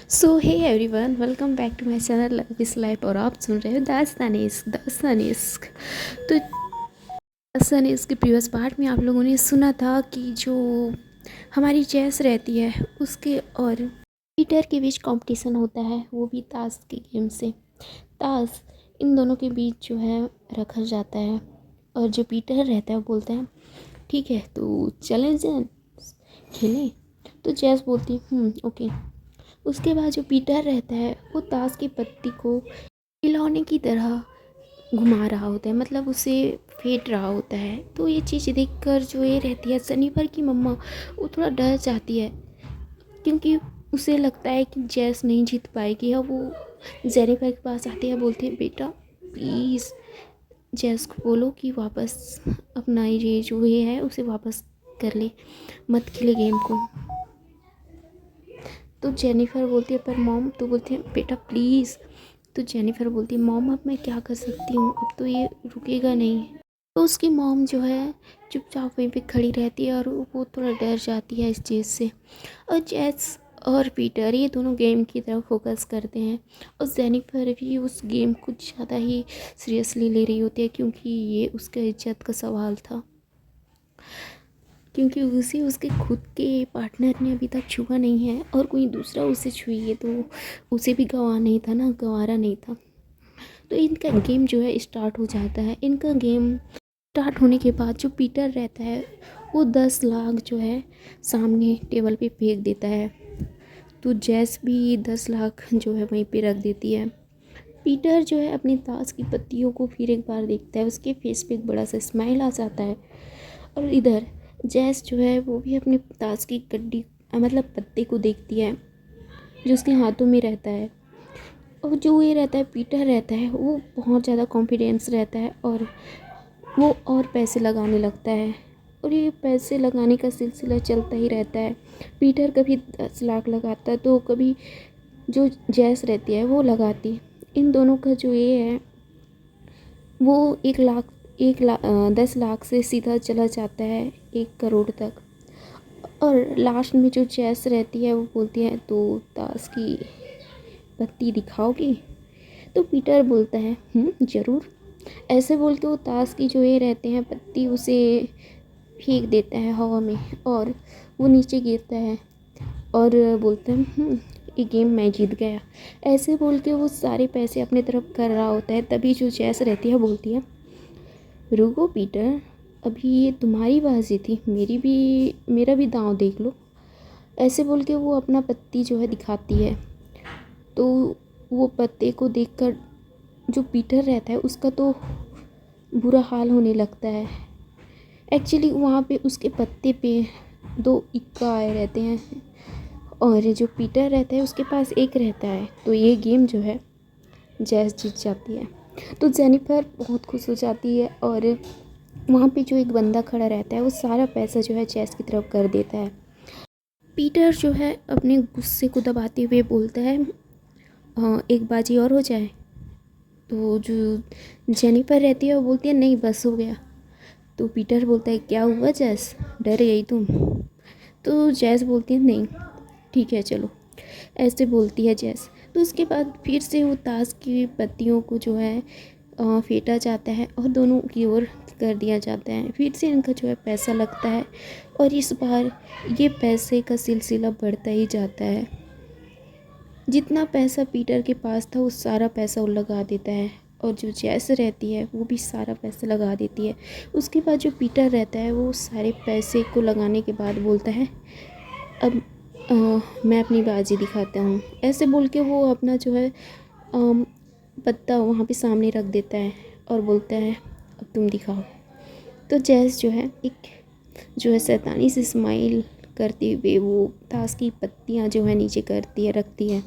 So hey everyone, welcome back to my channel love is life. और आप सुन रहे हो दास्तान इश्क। तो दास्तान इश्क के प्रीवियस पार्ट में आप लोगों ने सुना था कि जो हमारी जैस रहती है उसके और पीटर के बीच कंपटीशन होता है, वो भी ताश के गेम से। ताश इन दोनों के बीच जो है रखा जाता है। और जो पीटर रहता है वो बोलता है ठीक है तो चलें जैन खेलें। तो जैस बोलती है ओके। उसके बाद जो पीटर रहता है वो ताश की पत्ती को खिलौने की तरह घुमा रहा होता है, मतलब उसे फेंट रहा होता है। तो ये चीज़ देखकर जो ये रहती है सनीपर की मम्मा, वो थोड़ा डर जाती है, क्योंकि उसे लगता है कि जैस नहीं जीत पाएगी। अब वो जेनिफर के पास आती है, बोलती है बेटा प्लीज़ जैस को बोलो कि वापस अपना ये जो ये है उसे वापस कर ले, मत खेले गेम को। तो जेनिफर बोलती है पर मॉम, तो बोलती है बेटा प्लीज़। तो जेनिफर बोलती है मॉम अब मैं क्या कर सकती हूँ, अब तो ये रुकेगा नहीं। तो उसकी मॉम जो है चुपचाप वहीं पे खड़ी रहती है और वो थोड़ा डर जाती है इस चीज़ से। और जैस और पीटर ये दोनों गेम की तरफ फोकस करते हैं, और जेनिफर भी उस गेम को ज़्यादा ही सीरियसली ले रही होती है, क्योंकि ये उसके इज्जत का सवाल था। क्योंकि उसे उसके खुद के पार्टनर ने अभी तक छुआ नहीं है और कोई दूसरा उसे छुई है, तो उसे भी गंवा नहीं था ना, गंवारा नहीं था। तो इनका गेम जो है स्टार्ट हो जाता है। इनका गेम स्टार्ट होने के बाद जो पीटर रहता है वो 10 लाख जो है सामने टेबल पे फेंक देता है। तो जैस भी 10 लाख जो है वहीं पे रख देती है। पीटर जो है अपनी ताश की पत्तियों को फिर एक बार देखता है, उसके फेस पे एक बड़ा सा स्माइल आ जाता है। और इधर जैस जो है वो भी अपने ताश की कड्डी मतलब पत्ते को देखती है जो उसके हाथों में रहता है। और जो ये रहता है पीटर रहता है वो बहुत ज़्यादा कॉन्फिडेंस रहता है, और वो और पैसे लगाने लगता है। और ये पैसे लगाने का सिलसिला चलता ही रहता है। पीटर कभी 10 लाख लगाता है तो कभी जो जैस रहती है वो लगाती। इन दोनों का जो ये है वो 10 लाख से सीधा चला जाता है 1 करोड़ तक। और लास्ट में जो जैस रहती है वो बोलती है तो ताश की पत्ती दिखाओगी। तो पीटर बोलता है ज़रूर। ऐसे बोल के वो ताश की जो ये रहते हैं पत्ती उसे फेंक देता है हवा में, और वो नीचे गिरता है। और बोलता है ये गेम मैं जीत गया। ऐसे बोल के वो सारे पैसे अपने तरफ कर रहा होता है। तभी जो जैस रहती है बोलती है रुको पीटर, अभी ये तुम्हारी बाजी थी, मेरा भी दांव देख लो। ऐसे बोल के वो अपना पत्ती जो है दिखाती है। तो वो पत्ते को देखकर जो पीटर रहता है उसका तो बुरा हाल होने लगता है। एक्चुअली वहाँ पे उसके पत्ते पे 2 इक्का आए रहते हैं, और जो पीटर रहता है उसके पास एक रहता है। तो ये गेम जो है जैस जीत जाती है। तो जेनिफर बहुत खुश हो जाती है, और वहाँ पे जो एक बंदा खड़ा रहता है वो सारा पैसा जो है जैस की तरफ कर देता है। पीटर जो है अपने गुस्से को दबाते हुए बोलता है एक बाजी और हो जाए। तो जो जेनिफर रहती है वो बोलती है नहीं बस हो गया। तो पीटर बोलता है क्या हुआ जैस, डर गई तुम। तो जैस बोलती है नहीं ठीक है चलो, ऐसे बोलती है जैस। तो उसके बाद फिर से वो ताश की पत्तियों को जो है फेंटा जाता है और दोनों की ओर कर दिया जाता है। फिर से इनका जो है पैसा लगता है, और इस बार ये पैसे का सिलसिला बढ़ता ही जाता है। जितना पैसा पीटर के पास था वो सारा पैसा वो लगा देता है, और जो जैस रहती है वो भी सारा पैसा लगा देती है। उसके बाद जो पीटर रहता है वो सारे पैसे को लगाने के बाद बोलता है अब मैं अपनी बाजी दिखाता हूँ। ऐसे बोल के वो अपना जो है पत्ता वहाँ पे सामने रख देता है और बोलता है अब तुम दिखाओ। तो जैस जो है एक जो है शैतानी से स्माइल करते हुए वो ताश की पत्तियाँ जो है नीचे करती है, रखती है।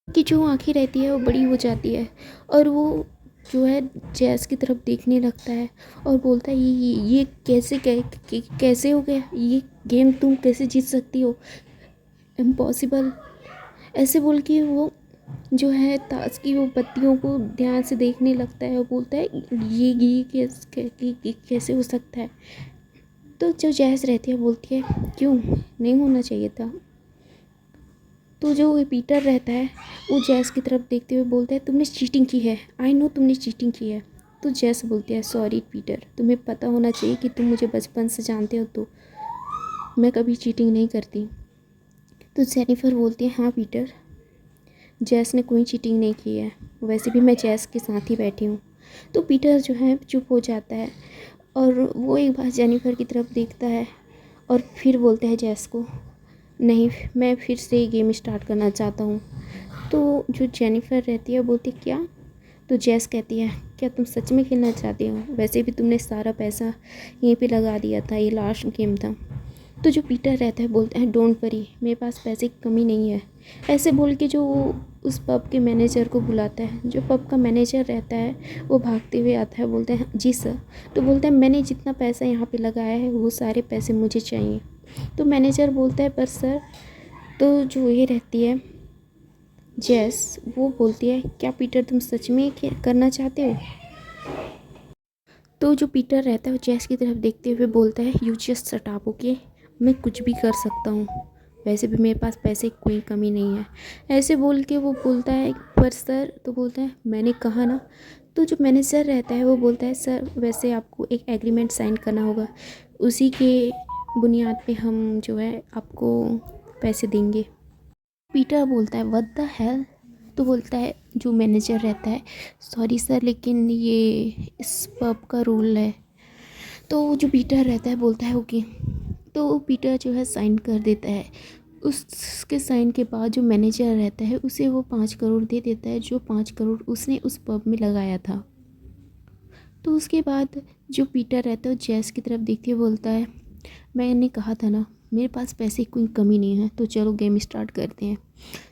कि जो आँखें रहती है वो बड़ी हो जाती है, और वो जो है जैस की तरफ देखने लगता है और बोलता है ये कैसे हो गया, ये गेम तुम कैसे जीत सकती हो, इम्पॉसिबल। ऐसे बोल के वो जो है ताश की वो पत्तियों को ध्यान से देखने लगता है और बोलता है ये कैसे हो सकता है। तो जो जैस रहती है बोलती है क्यों नहीं होना चाहिए था। तो जो ये पीटर रहता है वो जैस की तरफ देखते हुए बोलता है तुमने चीटिंग की है, आई नो तुमने चीटिंग की है। तो जैस बोलती है सॉरी पीटर, तुम्हें पता होना चाहिए कि तुम मुझे बचपन से जानते हो, तो मैं कभी चीटिंग नहीं करती। तो जेनिफर बोलती है हाँ पीटर, जैस ने कोई चीटिंग नहीं की है, वैसे भी मैं जैस के साथ ही बैठी हूँ। तो पीटर जो है चुप हो जाता है और वो एक बार जेनिफर की तरफ देखता है और फिर बोलता है जैस को, नहीं मैं फिर से ये गेम स्टार्ट करना चाहता हूँ। तो जो जेनिफर रहती है बोलती है क्या? तो जैस कहती है क्या तुम सच में खेलना चाहती हो? वैसे भी तुमने सारा पैसा यहीं पे लगा दिया था, ये लास्ट गेम था। तो जो पीटर रहता है बोलता है डोंट वरी, मेरे पास पैसे की कमी नहीं है। ऐसे बोल के जो उस पब के मैनेजर को बुलाता है, जो पब का मैनेजर रहता है वो भागते हुए आता है, बोलते हैं जी सर। तो बोलता है मैंने जितना पैसा यहाँ पे लगाया है वो सारे पैसे मुझे चाहिए। तो मैनेजर बोलता है पर सर, तो जो ये रहती है जैस वो बोलती है क्या पीटर तुम सच में करना चाहते हो? तो जो पीटर रहता है वो जैस की तरफ देखते हुए बोलता है you just shut up okay, मैं कुछ भी कर सकता हूँ, वैसे भी मेरे पास पैसे की कोई कमी नहीं है। ऐसे बोल के वो बोलता है पर सर, तो बोलता है मैंने कहा ना। तो जो मैनेजर रहता है वो बोलता है सर वैसे आपको एक एग्रीमेंट साइन करना होगा, उसी के बुनियाद पे हम जो है आपको पैसे देंगे। पीटर बोलता है व्हाट द हेल। तो बोलता है जो मैनेजर रहता है सॉरी सर लेकिन ये इस पब का रूल है। तो जो पीटर रहता है बोलता है ओके। तो पीटर जो है साइन कर देता है। उसके साइन के बाद जो मैनेजर रहता है उसे वो 5 करोड़ दे देता है, जो 5 करोड़ उसने उस पब में लगाया था। तो उसके बाद जो पीटर रहता है वो जैस की तरफ देखते हुए बोलता है मैंने कहा था ना मेरे पास पैसे की कोई कमी नहीं है, तो चलो गेम स्टार्ट करते हैं।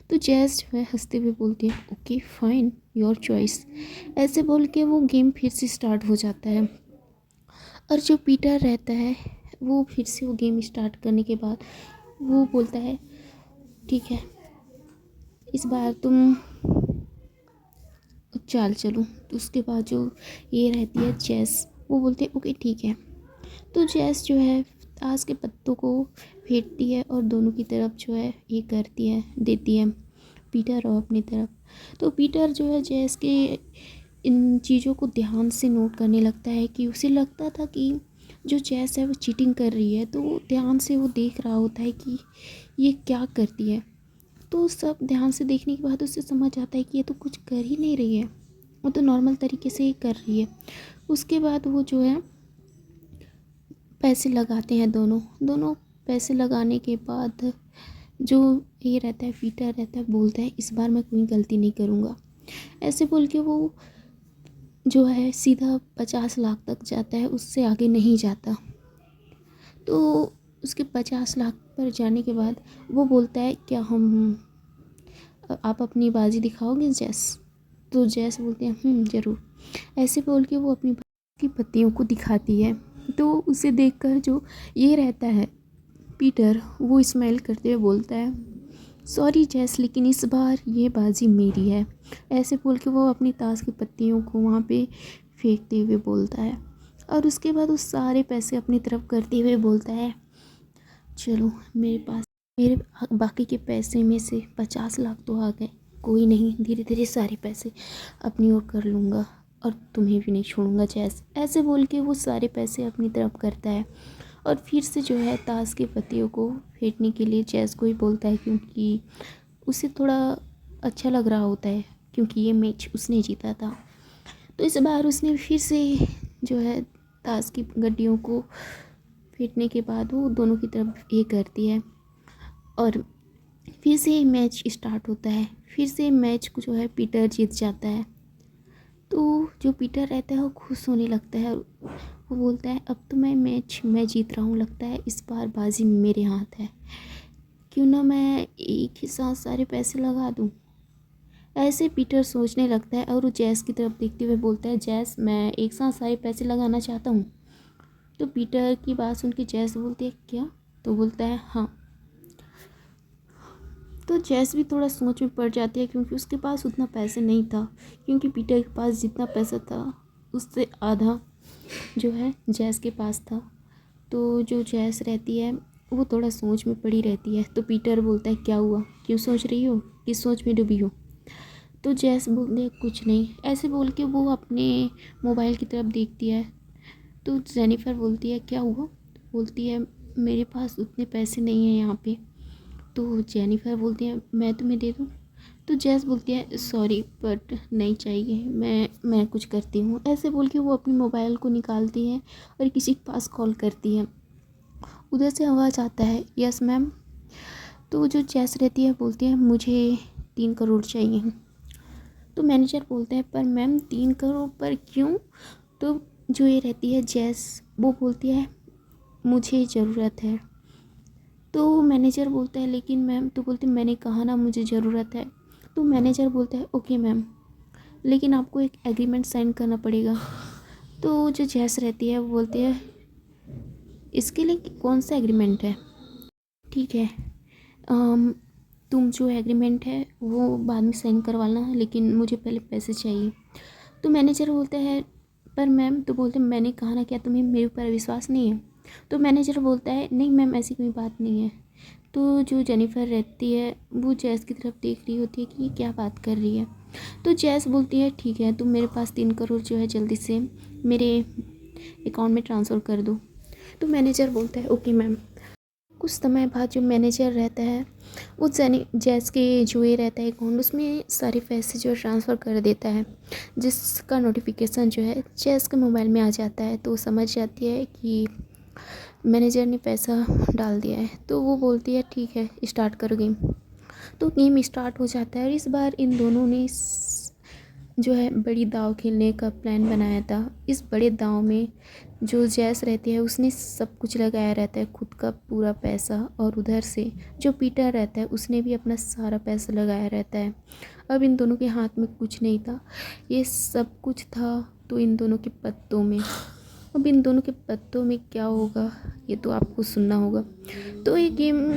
तो जैस जो है हंसते हुए बोलती है ओके फाइन योर चॉइस। ऐसे बोल के वो गेम फिर से स्टार्ट हो जाता है। और जो पीटर रहता है वो फिर से वो गेम स्टार्ट करने के बाद वो बोलता है ठीक है इस बार तुम चाल चलो। तो उसके बाद जो ये रहती है जैस वो बोलते हैं ओके ठीक है। तो जैस जो है ताश के पत्तों को फेंटती है और दोनों की तरफ जो है ये करती है देती है, पीटर और अपनी तरफ। तो पीटर जो है जैस के इन चीज़ों को ध्यान से नोट करने लगता है कि उसे लगता था कि जो जैस है वो चीटिंग कर रही है, तो वो ध्यान से वो देख रहा होता है कि ये क्या करती है। तो सब ध्यान से देखने के बाद उसे समझ आता है कि ये तो कुछ कर ही नहीं रही है, वो तो नॉर्मल तरीके से ही कर रही है। उसके बाद वो जो है पैसे लगाते हैं दोनों दोनों पैसे लगाने के बाद जो ये रहता है पीटर रहता है बोलता है इस बार मैं कोई गलती नहीं करूँगा। ऐसे बोल के वो जो है सीधा 50 लाख तक जाता है, उससे आगे नहीं जाता। तो उसके 50 लाख पर जाने के बाद वो बोलता है क्या हम आप अपनी बाजी दिखाओगे जैस? तो जैस बोलते हैं ज़रूर। ऐसे बोल के वो अपनी की पत्तियों को दिखाती है। तो उसे देखकर जो ये रहता है पीटर वो स्माइल करते हुए बोलता है सॉरी जैस लेकिन इस बार ये बाजी मेरी है। ऐसे बोल के वो अपनी ताश की पत्तियों को वहाँ पे फेंकते हुए बोलता है और उसके बाद वो सारे पैसे अपनी तरफ करते हुए बोलता है चलो मेरे बाकी के पैसे में से 50 लाख तो आ गए, कोई नहीं धीरे धीरे सारे पैसे अपनी ओर कर लूँगा और तुम्हें भी नहीं छोड़ूंगा जैस। ऐसे बोल के वो सारे पैसे अपनी तरफ करता है और फिर से जो है ताश की पत्तियों को फेंकने के लिए जैस को ही बोलता है, क्योंकि उसे थोड़ा अच्छा लग रहा होता है क्योंकि ये मैच उसने जीता था। तो इस बार उसने फिर से जो है ताश की गड्डियों को फेंकने के बाद वो दोनों की तरफ ये करती है और फिर से मैच स्टार्ट होता है। फिर से मैच को जो है पीटर जीत जाता है। तो जो पीटर रहता है वो खुश होने लगता है, वो बोलता है अब तो मैं जीत रहा हूँ, लगता है इस बार बाजी मेरे हाथ है, क्यों ना मैं एक ही साथ सारे पैसे लगा दूँ। ऐसे पीटर सोचने लगता है और वो जैस की तरफ देखते हुए बोलता है जैस मैं एक साथ सारे पैसे लगाना चाहता हूँ। तो पीटर की बात सुन के जैस बोलती है क्या? तो बोलता है हाँ। तो जैस भी थोड़ा सोच में पड़ जाती है क्योंकि उसके पास उतना पैसे नहीं था, क्योंकि पीटर के पास जितना पैसा था उससे आधा जो है जैस के पास था। तो जो जैस रहती है वो थोड़ा सोच में पड़ी रहती है। तो पीटर बोलता है क्या हुआ, क्यों सोच रही हो, किस सोच में डूबी हो। तो जैस बोलती है कुछ नहीं, ऐसे बोल के वो अपने मोबाइल की तरफ देखती है। तो जेनिफर बोलती है क्या हुआ, बोलती है मेरे पास उतने पैसे नहीं हैं यहाँ पे। तो जेनिफर बोलती है मैं तुम्हें दे दूँ। तो जैस बोलती है सॉरी बट नहीं चाहिए, मैं कुछ करती हूँ। ऐसे बोल के वो अपनी मोबाइल को निकालती है और किसी के पास कॉल करती है। उधर से आवाज़ आता है यस मैम। तो जो जैस रहती है बोलती है मुझे 3 करोड़ चाहिए। तो मैनेजर बोलते हैं पर मैम 3 करोड़ पर क्यों। तो जो ये रहती है जैस, वो बोलती है मुझे ज़रूरत है। तो मैनेजर बोलता है लेकिन मैम, तो बोलते मैंने कहा ना मुझे ज़रूरत है। तो मैनेजर बोलता है ओके मैम, लेकिन आपको एक एग्रीमेंट साइन करना पड़ेगा। तो जो जैस रहती है वो बोलती है इसके लिए कौन सा एग्रीमेंट है, ठीक है तुम जो एग्रीमेंट है वो बाद में साइन करवाना, लेकिन मुझे पहले पैसे चाहिए। तो मैनेजर बोलता है पर मैम, तो बोलते मैंने कहा ना, क्या तुम्हें मेरे ऊपर विश्वास नहीं है। तो मैनेजर बोलता है नहीं मैम ऐसी कोई बात नहीं है। तो जो जेनिफर रहती है वो जैस की तरफ देख रही होती है कि ये क्या बात कर रही है। तो जैस बोलती है ठीक है तुम मेरे पास 3 करोड़ जो है जल्दी से मेरे अकाउंट में ट्रांसफ़र कर दो। तो मैनेजर बोलता है ओके मैम। कुछ समय बाद जो मैनेजर रहता है वो जैस के जो ये रहता है अकाउंट, उसमें सारे पैसे जो ट्रांसफ़र कर देता है, जिसका नोटिफिकेशन जो है जैस के मोबाइल में आ जाता है। तो वो समझ जाती है कि मैनेजर ने पैसा डाल दिया है। तो वो बोलती है ठीक है स्टार्ट करो गेम। तो गेम स्टार्ट हो जाता है और इस बार इन दोनों ने जो है बड़ी दाव खेलने का प्लान बनाया था। इस बड़े दाव में जो जैस रहती है उसने सब कुछ लगाया रहता है, खुद का पूरा पैसा, और उधर से जो पीटर रहता है उसने भी अपना सारा पैसा लगाया रहता है। अब इन दोनों के हाथ में कुछ नहीं था, ये सब कुछ था तो इन दोनों के पत्तों में। अब इन दोनों के पत्तों में क्या होगा ये तो आपको सुनना होगा। तो ये गेम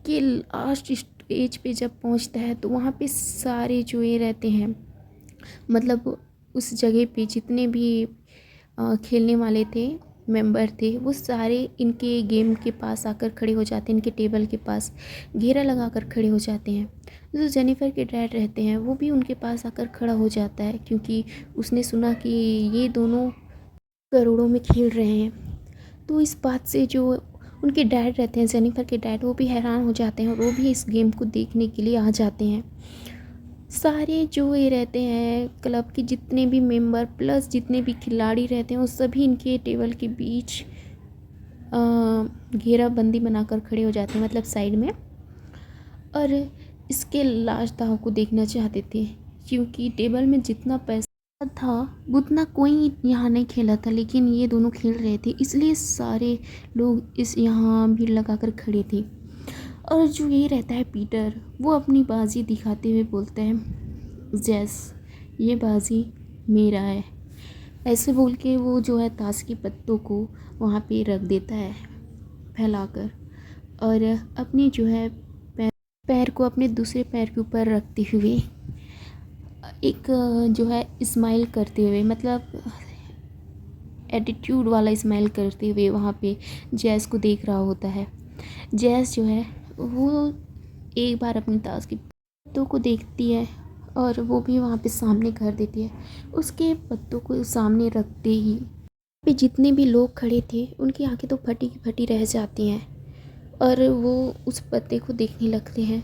के लास्ट स्टेज पे जब पहुंचता है तो वहाँ पे सारे जो ये रहते हैं, मतलब उस जगह पे जितने भी खेलने वाले थे, मेंबर थे, वो सारे इनके गेम के पास आकर खड़े हो जाते हैं, इनके टेबल के पास घेरा लगा कर खड़े हो जाते हैं। जो जेनिफर के डैड रहते हैं वो भी उनके पास आकर खड़ा हो जाता है, क्योंकि उसने सुना कि ये दोनों करोड़ों में खेल रहे हैं। तो इस बात से जो उनके डैड रहते हैं, जेनिफर के डैड, वो भी हैरान हो जाते हैं और वो भी इस गेम को देखने के लिए आ जाते हैं। सारे जो ये रहते हैं क्लब के जितने भी मेंबर प्लस जितने भी खिलाड़ी रहते हैं वो सभी इनके टेबल के बीच घेराबंदी बनाकर खड़े हो जाते हैं, मतलब साइड में, और इसके लास्ट दाव को देखना चाहते थे। क्योंकि टेबल में जितना पैसा था उतना कोई यहाँ नहीं खेला था, लेकिन ये दोनों खेल रहे थे, इसलिए सारे लोग इस यहाँ भीड़ लगाकर खड़े थे। और जो ये रहता है पीटर, वो अपनी बाजी दिखाते हुए बोलता है जैस ये बाजी मेरा है। ऐसे बोल के वो जो है ताश के पत्तों को वहाँ पे रख देता है फैलाकर, और अपनी जो है पैर को अपने दूसरे पैर के ऊपर रखते हुए एक जो है स्माइल करते हुए, मतलब एटीट्यूड वाला स्माइल करते हुए वहाँ पे जैस को देख रहा होता है। जैस जो है वो एक बार अपनी ताश के पत्तों को देखती है और वो भी वहाँ पे सामने कर देती है। उसके पत्तों को सामने रखते ही पे जितने भी लोग खड़े थे उनकी आंखें तो फटी की फटी रह जाती हैं और वो उस पत्ते को देखने लगते हैं।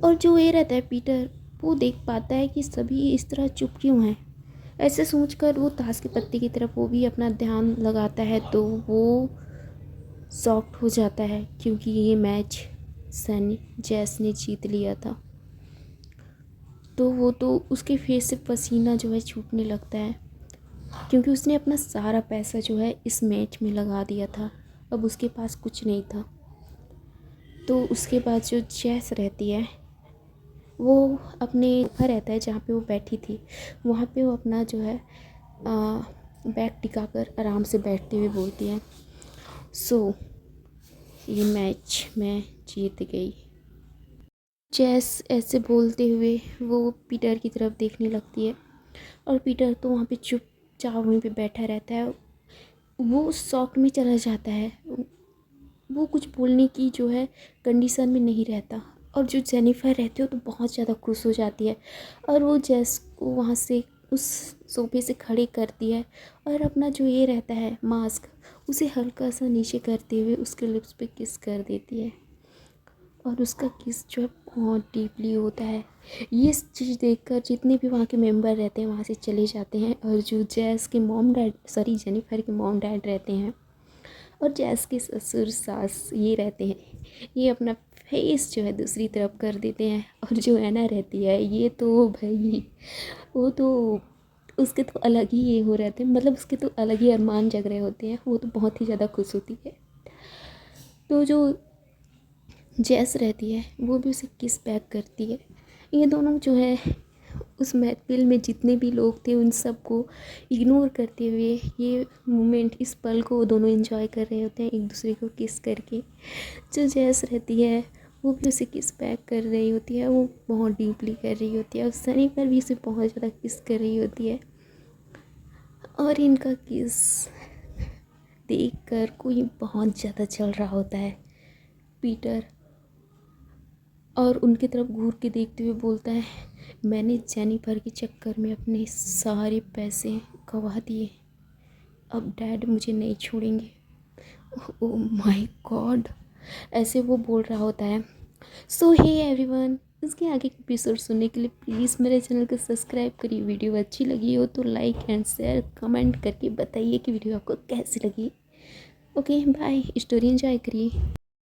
और जो ये रहता है पीटर, वो देख पाता है कि सभी इस तरह चुप क्यों हैं। ऐसे सोचकर वो ताश के पत्ते की तरफ वो भी अपना ध्यान लगाता है, तो वो शॉक्ड हो जाता है क्योंकि ये मैच जैस ने जीत लिया था। तो वो तो उसके फेस से पसीना जो है छूटने लगता है, क्योंकि उसने अपना सारा पैसा जो है इस मैच में लगा दिया था, अब उसके पास कुछ नहीं था। तो उसके बाद जो जैस रहती है वो अपने घर रहता है जहाँ पे वो बैठी थी, वहाँ पे वो अपना जो है बैग टिकाकर आराम से बैठते हुए बोलती है सो ये मैच मैं जीत गई। जैस ऐसे बोलते हुए वो पीटर की तरफ देखने लगती है और पीटर तो वहाँ पे चुपचाप वहीं पे बैठा रहता है। वो शॉक में चला जाता है वो कुछ बोलने की जो है कंडीशन में नहीं रहता। और जो जेनिफर रहती है वो तो बहुत ज़्यादा खुश हो जाती है और वो जेस को वहाँ से उस सोफे से खड़े करती है और अपना जो ये रहता है मास्क उसे हल्का सा नीचे करते हुए उसके लिप्स पे किस कर देती है और उसका किस जो है बहुत डीपली होता है। ये चीज़ देखकर जितने भी वहाँ के मेंबर रहते हैं वहाँ से चले जाते हैं और जो जैस के मॉम डैड सॉरी जेनिफर के मॉम डैड रहते हैं और जैस के ससुर सास ये रहते हैं ये अपना फेस जो है दूसरी तरफ कर देते हैं। और जो एना रहती है ये तो भाई वो तो उसके तो अलग ही ये हो रहते हैं, मतलब उसके तो अलग ही अरमान जग रहे होते हैं, वो तो बहुत ही ज़्यादा खुश होती है। तो जो जैस रहती है वो भी उसे किस बैक करती है। ये दोनों जो है उस महफिल में जितने भी लोग थे उन सबको इग्नोर करते हुए ये मोमेंट इस पल को वो दोनों एंजॉय कर रहे होते हैं एक दूसरे को किस करके। जो जैस रहती है वो भी उसे किस बैक कर रही होती है, वो बहुत डीपली कर रही होती है और सनी पर भी उसे बहुत ज़्यादा किस कर रही होती है। और इनका किस देखकर कोई बहुत ज़्यादा चल रहा होता है। पीटर और उनकी तरफ घूर के देखते हुए बोलता है मैंने जेनिफर के चक्कर में अपने सारे पैसे गंवा दिए, अब डैड मुझे नहीं छोड़ेंगे। ओह माय गॉड, ऐसे वो बोल रहा होता है। सो हे एवरीवन, इसके आगे के एपिसोड सुनने के लिए प्लीज़ मेरे चैनल को सब्सक्राइब करिए। वीडियो अच्छी लगी हो तो लाइक एंड शेयर कमेंट करके बताइए कि वीडियो आपको कैसी लगी। ओके बाय, स्टोरी एंजॉय करिए।